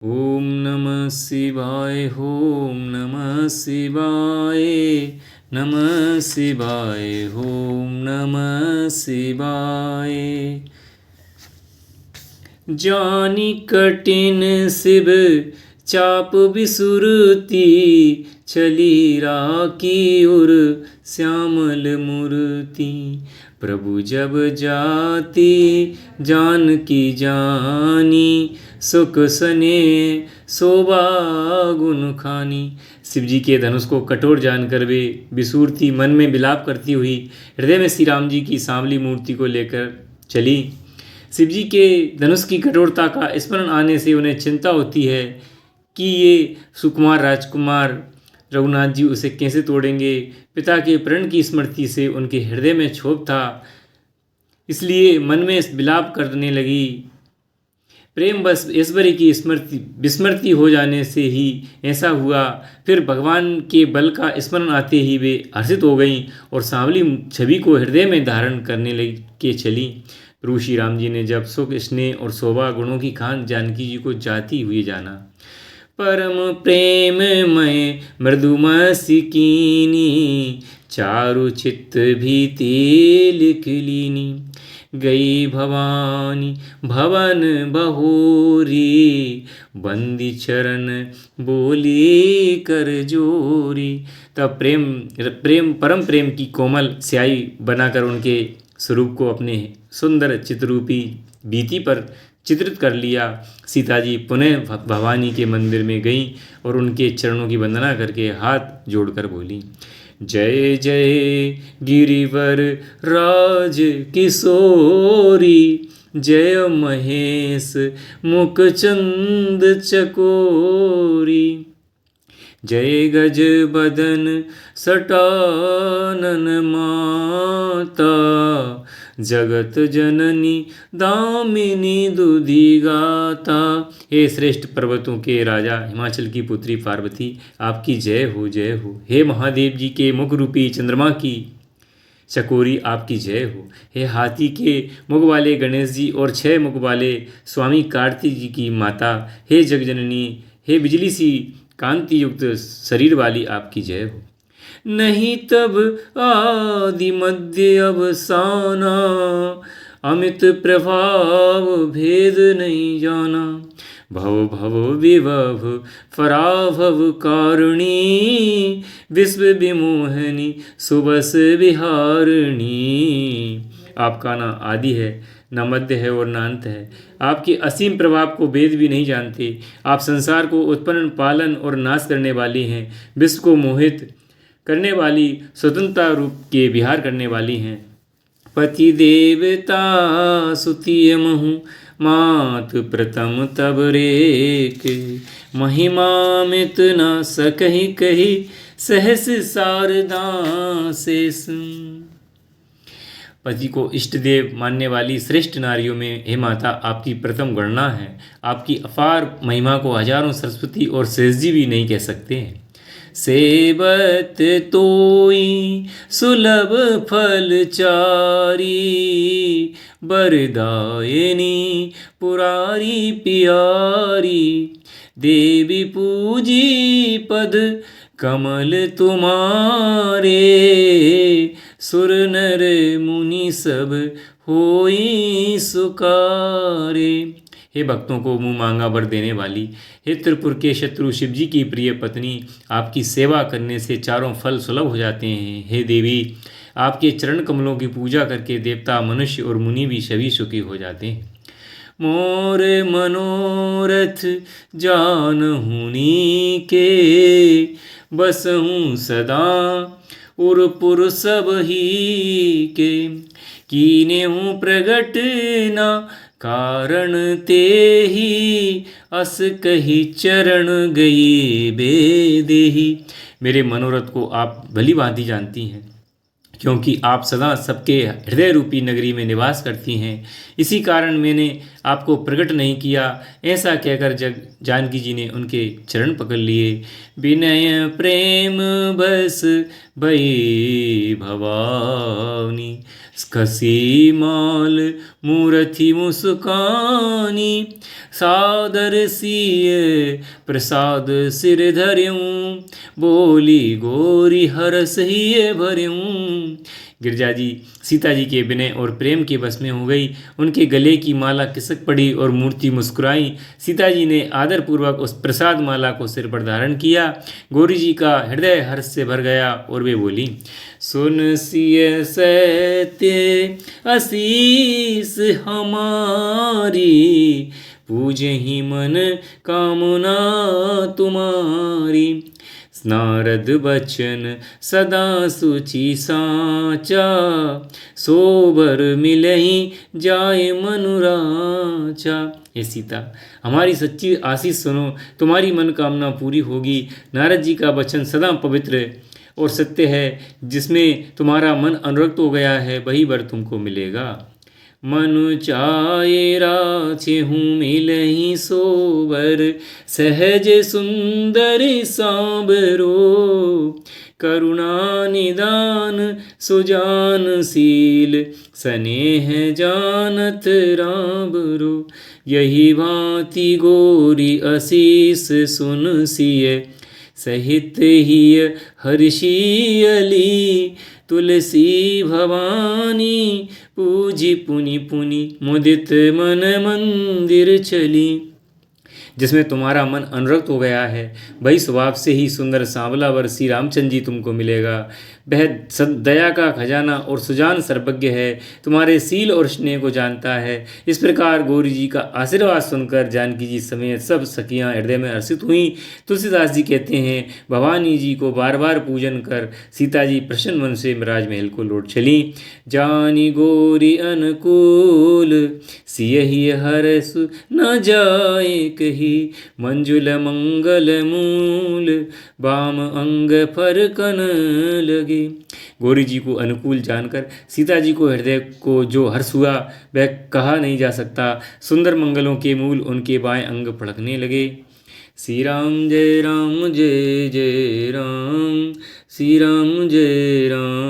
ओम नमः शिवाय, ओम नमः शिवाय, नमः शिवाय, ओम नमः शिवाय। जानी कठिन शिव चाप विसुरती, चली राखी उर श्यामल मूर्ति। प्रभु जब जाती जानकी जानी, सुख सने शोभा गुण खानी। शिव जी के धनुष को कठोर जानकर वे विसूरती मन में विलाप करती हुई हृदय में श्री राम जी की सांवली मूर्ति को लेकर चली। शिव जी के धनुष की कठोरता का स्मरण आने से उन्हें चिंता होती है कि ये सुकुमार राजकुमार रघुनाथ जी उसे कैसे तोड़ेंगे। पिता के प्रण की स्मृति से उनके हृदय में क्षोभ था, इसलिए मन में विलाप करने लगी। प्रेम बस ऐश्वर्य की विस्मृति हो जाने से ही ऐसा हुआ। फिर भगवान के बल का स्मरण आते ही वे हर्षित हो गईं और सांवली छवि को हृदय में धारण करने के चली। प्रभु श्री राम जी ने जब सुख स्नेह और शोभा गुणों की खान जानकी जी को जाती हुई जाना, परम प्रेममय मृदुमसी कीनी, चारु चित्त भीति लिख लीनी। गई भवानी भवन बहोरी, बंदी चरण बोली कर जोरी। तब प्रेम परम प्रेम की कोमल स्याही बनाकर उनके स्वरूप को अपने सुंदर चित्ररूपी भित्ति पर चित्रित कर लिया। सीता जी पुनः भवानी के मंदिर में गईं और उनके चरणों की वंदना करके हाथ जोड़कर बोली, जय जय गिरिवर राज किशोरी, जय महेश मुखचंद चकोरी। जय गज बदन सटानन माता, जगत जननी दामिनी दुधि गाता। हे श्रेष्ठ पर्वतों के राजा हिमाचल की पुत्री पार्वती, आपकी जय हो जय हो। हे महादेव जी के मुख रूपी चंद्रमा की चकोरी, आपकी जय हो। हे हाथी के मुख वाले गणेश जी और 6 मुख वाले स्वामी कार्तिक जी की माता, हे जगजननी, हे बिजली सी कांति युक्त शरीर वाली, आपकी जय हो। नहीं तब आदि मध्य अवसाना, अमित प्रभाव भेद नहीं जाना। भव भव विभव पराभव कारिणी, विश्व विमोहनी सुबस विहारिणी। आपका ना आदि है, न मध्य है और न अंत है। आपके असीम प्रभाव को वेद भी नहीं जानते। आप संसार को उत्पन्न पालन और नाश करने वाली हैं, विश्व को मोहित करने वाली, स्वतंत्रता रूप के विहार करने वाली हैं। पति देवता सुतिय महु, मात प्रथम तब रेक, महिमा मित न सकहि कही, सहस शारदा शेष। पति को इष्ट देव मानने वाली श्रेष्ठ नारियों में हे माता आपकी प्रथम गणना है। आपकी अपार महिमा को हजारों सरस्वती और शेषजी भी नहीं कह सकते हैं। सेवत तोई सुलभ फल चारी, बरदायिनी पुरारी प्यारी। देवी पूजी पद कमल तुम्हारे, सुर नर मुनि सब होई सुकारे। हे भक्तों को मुँह मांगा वर देने वाली, हे त्रिपुर के शत्रु शिव जी की प्रिय पत्नी, आपकी सेवा करने से चारों फल सुलभ हो जाते हैं। हे देवी, आपके चरण कमलों की पूजा करके देवता मनुष्य और मुनि भी सभी सुखी हो जाते हैं। मोर मनोरथ जानहुनी के, बसहूँ सदा उरपुर सब ही के। कीने हूँ प्रगट ना कारण ते ही, अस कही चरण गई बेदेही। मेरे मनोरथ को आप भली भांति जानती हैं, क्योंकि आप सदा सबके हृदय रूपी नगरी में निवास करती हैं। इसी कारण मैंने आपको प्रकट नहीं किया। ऐसा कहकर जानकी जी ने उनके चरण पकड़ लिए। विनय प्रेम बस भई भवानी, खसी माल मूरति मुस्कानी। सादर सिय प्रसाद सिर धर्यूं, बोली गोरी हरस हिय भर्यूं। गिरजा जी सीता जी के विनय और प्रेम के बस में हो गई। उनके गले की माला खिसक पड़ी और मूर्ति मुस्कुराई। सीता जी ने आदरपूर्वक उस प्रसाद माला को सिर पर धारण किया। गौरी जी का हृदय हर्ष से भर गया और वे बोली, सुन सिय सत्य आशीष हमारी, पूजहि मन कामना तुम्हारी। नारद बचन सदा सुचि साचा, सोबर मिलहि जाय मनुराचा। हे सीता, हमारी सच्ची आशीष सुनो, तुम्हारी मनोकामना पूरी होगी। नारद जी का वचन सदा पवित्र और सत्य है, जिसमें तुम्हारा मन अनुरक्त हो गया है वही वर तुमको मिलेगा। मनु चाये राछेहूँ मिलहि सोबर, सहज सुंदर सांबरो। करुणा निदान सुजानशील, स्नेह जानत राबरो। यही भांति गोरी आशीष सुन सिय, सहित हिय हर्षियली। तुलसी भवानी पूजी पुनि पुनि, मुदित मन मंदिर चली। जिसमें तुम्हारा मन अनुरक्त हो गया है वही स्वभाव से ही सुंदर सांवला वर श्री रामचंद्र जी तुमको मिलेगा। वह दया का खजाना और सुजान सर्वज्ञ है, तुम्हारे सील और स्नेह को जानता है। इस प्रकार गौरी जी का आशीर्वाद सुनकर जानकी जी समेत सब सखियां हृदय में हर्षित हुईं। तुलसीदास जी कहते हैं, भवानी जी को बार बार पूजन कर सीता जी प्रसन्न मन से राजमहल को लौट चली। जानी गौरी अनुकूल, सियहि हरस न जाए कही। मंजुल मंगल मूल, वाम अंग फरकन लगे। गौरी जी को अनुकूल जानकर सीता जी को हृदय को जो हर्ष हुआ वह कहा नहीं जा सकता। सुंदर मंगलों के मूल उनके बाएं अंग फड़कने लगे। श्री राम जय राम जय जय राम, श्री राम जय राम